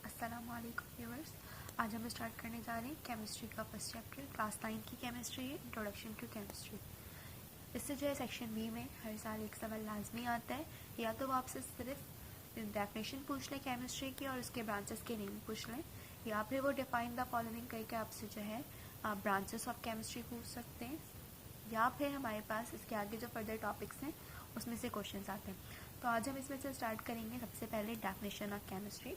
अस्सलामुअलैकुम व्यूअर्स। आज हम स्टार्ट करने जा रहे हैं केमिस्ट्री का फर्स्ट चैप्टर। क्लास 9 की केमिस्ट्री है, इंट्रोडक्शन टू केमिस्ट्री। इससे जो है सेक्शन बी में हर साल एक सवाल लाजमी आता है, या तो वो आपसे सिर्फ डेफिनेशन पूछ लें केमिस्ट्री की और उसके ब्रांचेस के नेम पूछ लें, या फिर वो डिफाइन द फॉलोइंग करके आपसे जो है आप ब्रांचेस ऑफ केमिस्ट्री पूछ सकते हैं, या फिर हमारे पास इसके आगे जो फर्दर टॉपिक्स हैं उसमें से क्वेश्चंस आते हैं। तो आज हम इसमें से स्टार्ट करेंगे। सबसे पहले डेफिनेशन ऑफ केमिस्ट्री।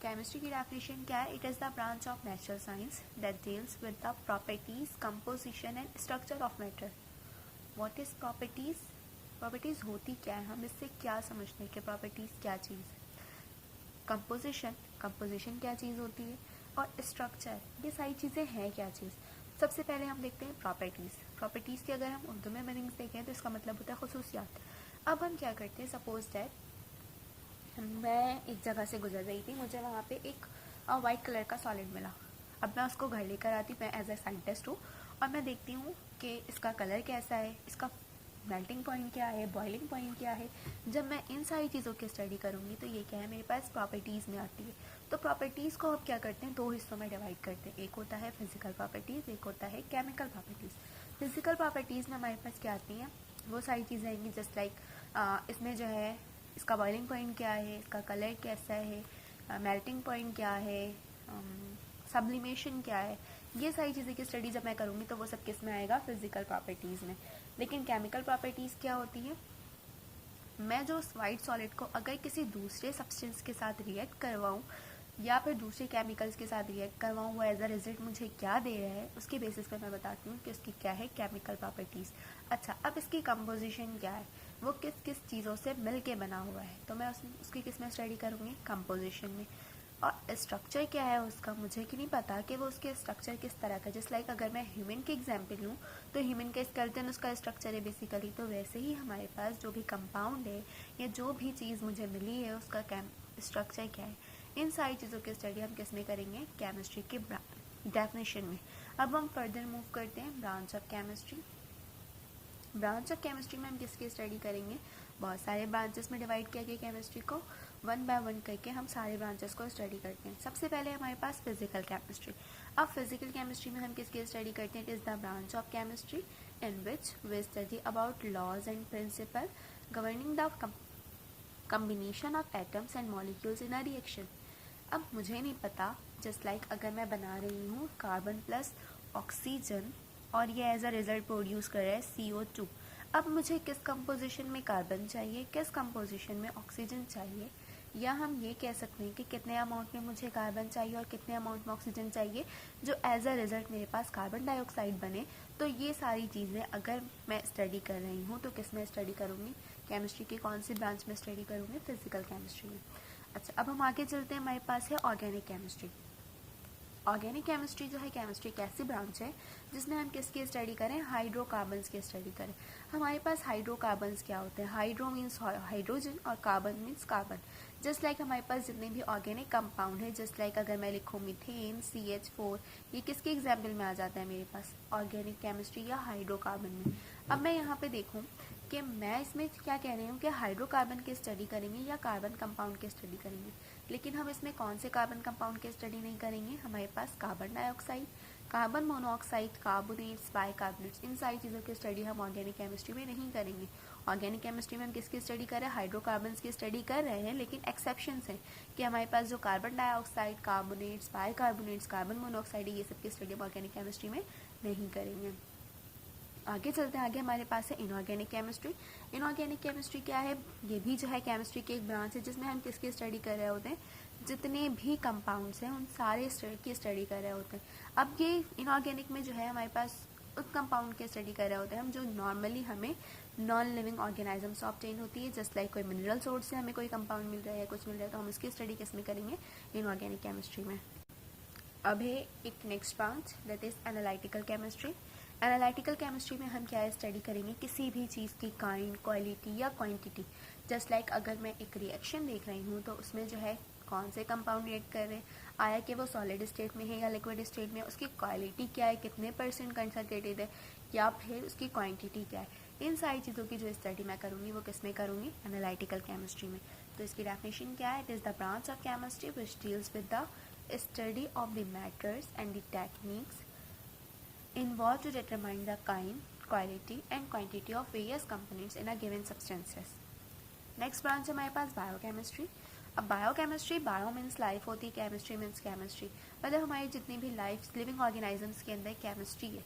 केमिस्ट्री की डेफिनेशन क्या है? It is the branch of natural science that deals with the properties, composition and structure of matter. What is properties? Properties होती क्या है, हम इससे क्या समझते हैं कि प्रॉपर्टीज क्या चीज़ है। कंपोजिशन, कंपोजिशन क्या चीज़ होती है, और स्ट्रक्चर, ये सारी चीज़ें हैं क्या चीज़। सबसे पहले हम देखते हैं प्रॉपर्टीज़। प्रॉपर्टीज़ की अगर हम उर्दू में मीनिंग्स देखें तो इसका मतलब होता है खुसूसियात। अब हम क्या करते हैं, सपोज दैट मैं एक जगह से गुजर रही थी, मुझे वहाँ पे एक वाइट कलर का सॉलिड मिला। अब मैं उसको घर लेकर आती, मैं एज ए साइंटिस्ट हूँ, और मैं देखती हूँ कि इसका कलर कैसा है, इसका मेल्टिंग पॉइंट क्या है, बॉइलिंग पॉइंट क्या है। जब मैं इन सारी चीज़ों की स्टडी करूँगी तो ये क्या है, मेरे पास प्रॉपर्टीज़ में आती है। तो प्रॉपर्टीज़ को अब क्या करते हैं, दो हिस्सों में डिवाइड करते हैं। एक होता है फिजिकल प्रॉपर्टीज़, एक होता है केमिकल प्रॉपर्टीज़। फिजिकल प्रॉपर्टीज़ में हमारे पास क्या आती हैं, वो सारी चीज़ें आएंगी जस्ट लाइक इसमें जो है इसका बॉइलिंग पॉइंट क्या है, इसका कलर कैसा है, मेल्टिंग पॉइंट क्या है, सब्लिमेशन क्या है। ये सारी चीज़ें की स्टडी जब मैं करूँगी तो वो सब किस में आएगा, फिजिकल प्रॉपर्टीज़ में। लेकिन केमिकल प्रॉपर्टीज़ क्या होती है, मैं जो वाइट सॉलिड को अगर किसी दूसरे सब्सटेंस के साथ रिएक्ट करवाऊँ या फिर दूसरे केमिकल्स के साथ रिएक्ट करवाऊँ, वो एज अ रिजल्ट मुझे क्या दे रहा है, उसके बेसिस पर मैं बताती हूँ कि उसकी क्या है केमिकल प्रॉपर्टीज़। अच्छा, अब इसकी कंपोजिशन क्या है, वो किस किस चीज़ों से मिल के बना हुआ है, तो मैं उसकी किस में स्टडी करूँगी, कंपोजिशन में। और स्ट्रक्चर क्या है उसका, मुझे कि नहीं पता कि वो उसके स्ट्रक्चर किस तरह का। जस्ट लाइक अगर मैं ह्यूमन की एग्जांपल लूँ तो ह्यूमन का स्केलेटन उसका स्ट्रक्चर है बेसिकली, तो वैसे ही हमारे पास जो भी कंपाउंड है या जो भी चीज़ मुझे मिली है उसका स्ट्रक्चर क्या है। इन सारी चीज़ों की स्टडी हम किस में करेंगे, केमिस्ट्री के डेफिनेशन में। अब हम फर्दर मूव करते हैं branch of chemistry. Branch of chemistry में हम किसकी स्टडी करेंगे, बहुत सारे ब्रांचेस में डिवाइड किया गया केमिस्ट्री को, वन बाय वन करके हम सारे ब्रांचेस को स्टडी करते हैं। सबसे पहले हमारे पास फिजिकल केमिस्ट्री। अब फिजिकल केमिस्ट्री में हम किसकी स्टडी करते हैं, it is the branch of chemistry in which we study about laws and principle governing the combination of atoms and molecules in a reaction। अब मुझे नहीं पता, जस्ट लाइक अगर मैं बना रही हूँ कार्बन प्लस ऑक्सीजन और ये एज अ रिजल्ट प्रोड्यूस कर रहा है CO2। अब मुझे किस कंपोजिशन में कार्बन चाहिए, किस कंपोजिशन में ऑक्सीजन चाहिए, या हम ये कह सकते हैं कि कितने अमाउंट में मुझे कार्बन चाहिए और कितने अमाउंट में ऑक्सीजन चाहिए, जो एज अ रिजल्ट मेरे पास कार्बन डाइऑक्साइड बने। तो ये सारी चीज़ें अगर मैं स्टडी कर रही हूँ तो किस में स्टडी करूँगी, केमिस्ट्री की कौन सी ब्रांच में स्टडी करूँगी, फिजिकल केमिस्ट्री में। अच्छा, अब हम आगे चलते हैं, हमारे पास है ऑर्गेनिक केमिस्ट्री। ऑर्गेनिक केमिस्ट्री जो है, केमिस्ट्री एक ऐसी ब्रांच है जिसमें हम किसकी स्टडी करें, हाइड्रोकार्बन्स की स्टडी करें। हमारे पास हाइड्रोकार्बन्स क्या होते हैं, हाइड्रो मीन्स हाइड्रोजन और carbon means carbon. Just like हमारे पास जितने भी ऑर्गेनिक कंपाउंड है, जस्ट लाइक अगर मैं लिखूँ मीथेन, CH4, ये किसके एग्जाम्पल में आ जाता है मेरे पास, ऑर्गेनिक केमिस्ट्री या हाइड्रोकार्बन में। अब मैं यहाँ पे देखूँ कि मैं इसमें क्या कह रही हूँ कि हाइड्रोकार्बन की स्टडी करेंगे या कार्बन कंपाउंड की स्टडी करेंगे, लेकिन हम इसमें कौन से कार्बन कंपाउंड की स्टडी नहीं करेंगे, हमारे पास carbon dioxide, carbon monoxide, carbonates, bicarbonates, इन सारी चीज़ों की स्टडी हम ऑर्गेनिक केमिस्ट्री में नहीं करेंगे। ऑर्गेनिक केमिस्ट्री में हम किसकी स्टडी कर रहे हैं, हाइड्रोकार्बन्स की स्टडी कर रहे हैं, लेकिन एक्सेप्शंस हैं कि हमारे पास जो carbon dioxide, carbonates, bicarbonates, carbon monoxide है, ये सब की स्टडी हम ऑर्गेनिक केमिस्ट्री में नहीं करेंगे। आगे चलते हैं, आगे हमारे पास है इनऑर्गेनिक केमिस्ट्री। इनऑर्गेनिक केमिस्ट्री क्या है, ये भी जो है केमिस्ट्री की एक ब्रांच है जिसमें हम किसकी स्टडी कर रहे होते हैं, जितने भी कंपाउंड्स हैं उन सारे की स्टडी कर रहे होते हैं। अब ये इनऑर्गेनिक में जो है हमारे पास उस कंपाउंड की स्टडी कर रहे होते हैं हम जो नॉर्मली हमें नॉन लिविंग ऑर्गेनिज्म से ऑब्टेन होती है। जस्ट लाइक कोई मिनरल सोर्स से हमें कोई कंपाउंड मिल रहा है या कुछ मिल रहा है, तो हम इसकी स्टडी किस में करेंगे, इनऑर्गेनिक केमिस्ट्री में। अब है एक next branch, that is analytical chemistry. Analytical chemistry में हम क्या स्टडी करेंगे, किसी भी चीज़ की काइंड, क्वालिटी या क्वांटिटी। जस्ट लाइक अगर मैं एक रिएक्शन देख रही हूँ तो उसमें जो है कौन से कंपाउंड रिएक्ट कर रहे हैं, आया कि वो सॉलिड स्टेट में है या लिक्विड स्टेट में, उसकी क्वालिटी क्या है, कितने % कंसनट्रेटेड है, या फिर उसकी क्वांटिटी क्या है। इन सारी चीज़ों की जो स्टडी मैं करूँगी वो किस में करूँगी, एनालिटिकल केमिस्ट्री में। तो इसकी डेफिनेशन क्या है, it is the branch of chemistry which deals with the study of the matters and the techniques involved to determine the kind, quality and quantity of various components in a given substances. Next branch है हमारे पास biochemistry. अब biochemistry, bio means life होती है, chemistry means chemistry, मतलब हमारी जितनी भी life living organisms के अंदर केमिस्ट्री है,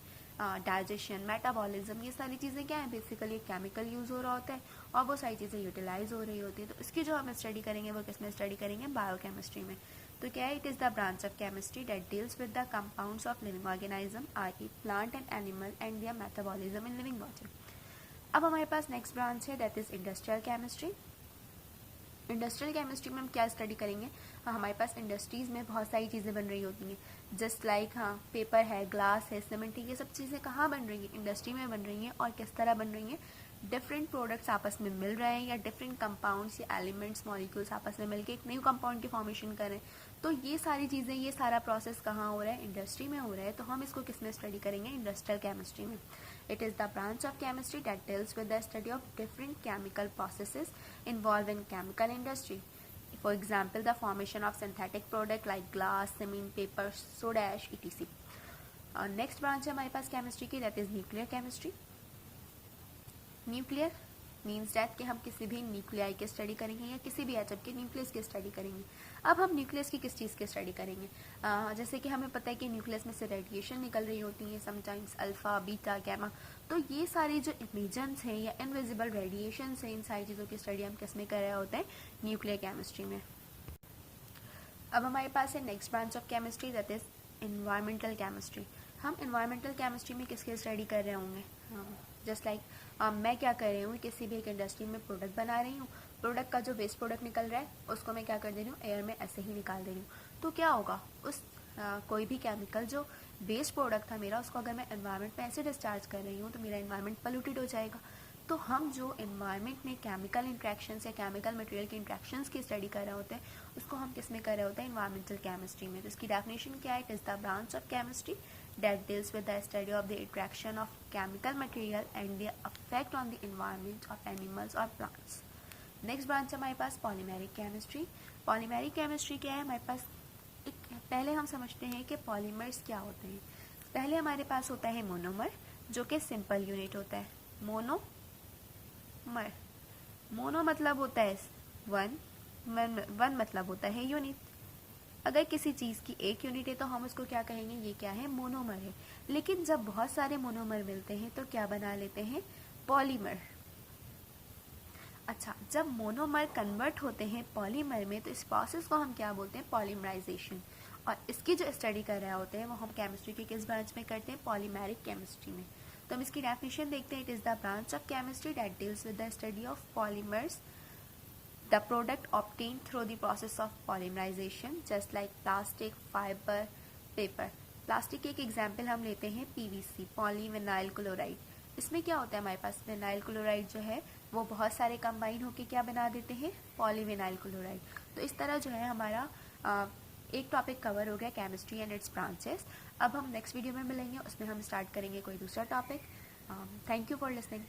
डाइजेशन, मेटाबॉलिज्म, ये सारी चीज़ें क्या है, बेसिकली केमिकल यूज़ हो रहा होता है और वो सारी चीज़ें यूटिलाइज हो रही होती है। तो इसकी जो हम स्टडी करेंगे वो किस में स्टडी करेंगे, बायोकेमिस्ट्री में। तो क्या है, it is the branch of chemistry that deals with the compounds of living organism I plant and animal and their metabolism in living body. अब हमारे पास नेक्स्ट ब्रांच है that is industrial chemistry. Industrial chemistry में हम क्या study करेंगे, हमारे पास industries में बहुत सारी चीज़ें बन रही होती हैं, जस्ट लाइक पेपर है, ग्लास है, सीमेंट है, ये सब चीज़ें कहाँ बन रही हैं, इंडस्ट्री में बन रही हैं। और किस तरह बन रही हैं, डिफरेंट प्रोडक्ट्स आपस में मिल रहे हैं या डिफरेंट कंपाउंड्स या एलिमेंट्स, मॉलिक्यूल्स आपस में मिलकर एक न्यू कंपाउंड की फॉर्मेशन कर रहे हैं। तो ये सारी चीज़ें, ये सारा प्रोसेस कहाँ हो रहा है, इंडस्ट्री में हो रहा है। तो हम इसको किस में स्टडी करेंगे, इंडस्ट्रियल केमिस्ट्री में। It is the branch of chemistry that deals with the study of different chemical processes involved in chemical industry. For example, the formation of synthetic product like glass, cement, paper, soda ash, etc. Next branch है हमारे पास chemistry की, that is nuclear chemistry. Nuclear means that कि हम किसी भी nuclei की study करेंगे या किसी भी एटम के न्यूक्लियस की स्टडी करेंगे। अब हम न्यूक्लियस की किस चीज़ की स्टडी करेंगे, जैसे कि हमें पता है कि न्यूक्लियस में से रेडिएशन निकल रही होती है, समटाइम्स अल्फा, बीटा, गैमा। तो ये सारी जो इमेजेंस हैं या इनविजिबल रेडिएशंस हैं, इन सारी चीज़ों की स्टडी हम किस में कर रहे होते हैं, न्यूक्लियर केमिस्ट्री में। अब हमारे पास है next branch of chemistry that is environmental chemistry. हम एनवायरमेंटल केमिस्ट्री में किसकी स्टडी कर रहे होंगे, जस्ट लाइक मैं क्या कर रही हूँ, किसी भी एक इंडस्ट्री में प्रोडक्ट बना रही हूँ, प्रोडक्ट का जो वेस्ट प्रोडक्ट निकल रहा है उसको मैं क्या कर दे रही हूँ, एयर में ऐसे ही निकाल दे रही हूँ। तो क्या होगा, उस कोई भी केमिकल जो वेस्ट प्रोडक्ट था मेरा, उसको अगर मैं एनवायरनमेंट में ऐसे डिस्चार्ज कर रही हूँ तो मेरा एनवायरनमेंट पोल्यूटेड हो जाएगा। तो हम जो एनवायरनमेंट में केमिकल इंट्रैक्शंस या केमिकल मटेरियल के इंट्रैक्शंस की स्टडी कर रहे होते हैं, उसको हम किस में कर रहे होते हैं, एनवायरमेंटल केमिस्ट्री में। तो इसकी डेफिनेशन क्या है, it is the branch of chemistry that deals with the study of the interaction of chemical material and their effect on the environment of animals or plants. Next branch है हमारे पास polymeric chemistry. Polymeric chemistry क्या है हमारे पास, पहले हम समझते हैं कि पॉलीमर्स क्या होते हैं। पहले हमारे पास होता है मोनोमर, जो कि सिंपल यूनिट होता है। मोनोमर, मोनो मतलब होता है वन मतलब होता है यूनिट। अगर किसी चीज़ की एक यूनिट है तो हम उसको क्या कहेंगे, ये क्या है, मोनोमर है। लेकिन जब बहुत सारे मोनोमर मिलते हैं तो क्या बना लेते हैं, पॉलीमर। अच्छा, जब मोनोमर कन्वर्ट होते हैं पॉलीमर में तो इस प्रोसेस को हम क्या बोलते हैं, पॉलीमराइजेशन। और इसकी जो स्टडी कर रहे होते हैं वो हम केमिस्ट्री के किस ब्रांच में करते हैं, पॉलीमेरिक केमिस्ट्री में। तो हम इसकी डेफिनेशन देखते हैं, it is the branch of chemistry that deals with the study of polymers, the product obtained through the process of polymerization just like plastic, fiber, paper. Plastic के एक एग्जाम्पल हम लेते हैं PVC, पॉलीविनाइल क्लोराइड। इसमें क्या होता है, हमारे पास विनाइल क्लोराइड जो है वो बहुत सारे कंबाइन होकर क्या बना देते हैं, पॉलीविनाइल क्लोराइड। तो इस तरह जो है हमारा एक टॉपिक कवर हो गया, केमिस्ट्री एंड इट्स ब्रांचेस। अब हम नेक्स्ट वीडियो में मिलेंगे, उसमें हम स्टार्ट करेंगे कोई दूसरा topic. Thank you for listening.